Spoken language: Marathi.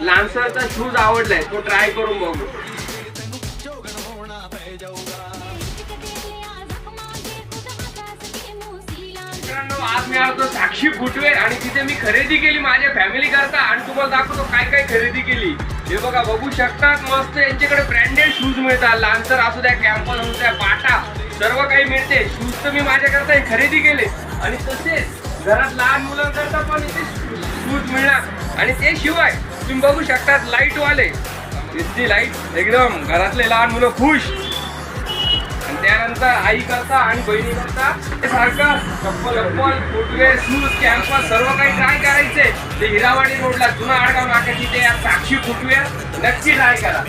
लान्सरचा शूज आवडलाय, तो ट्राय करून बघू. आज मी आलो साक्षी फुटवेअर आणि तिथे मी खरेदी केली माझ्या फॅमिली करता आणि तुम्हाला दाखवतो काय काय खरेदी केली. हे बघा, बघू शकतात, मस्त यांच्याकडे ब्रँडेड शूज मिळतात. लान्सर असू द्या, कॅम्पस असू द्या, बाटा, सर्व काही मिळते. शूज तर मी माझ्याकरता खरेदी केले आणि तसेच घरात लहान मुलांकरता पण इथे शूज मिळणार. आणि ते शिवाय तुम्ही बघू शकतात लाईट वाले, इतकी लाईट, एकदम घरातले लहान मुलं खुश. आणि त्यानंतर आई करता आणि बहिणी करता हे सारखं चप्पल, फुटवेअर, शूज, कॅम्पस सर्व काही ट्राय करायचे. ते हिरावाडी रोडला जुना आडगाव नाक्याची ते साक्षी फुटवेअर नक्की ट्राय करा.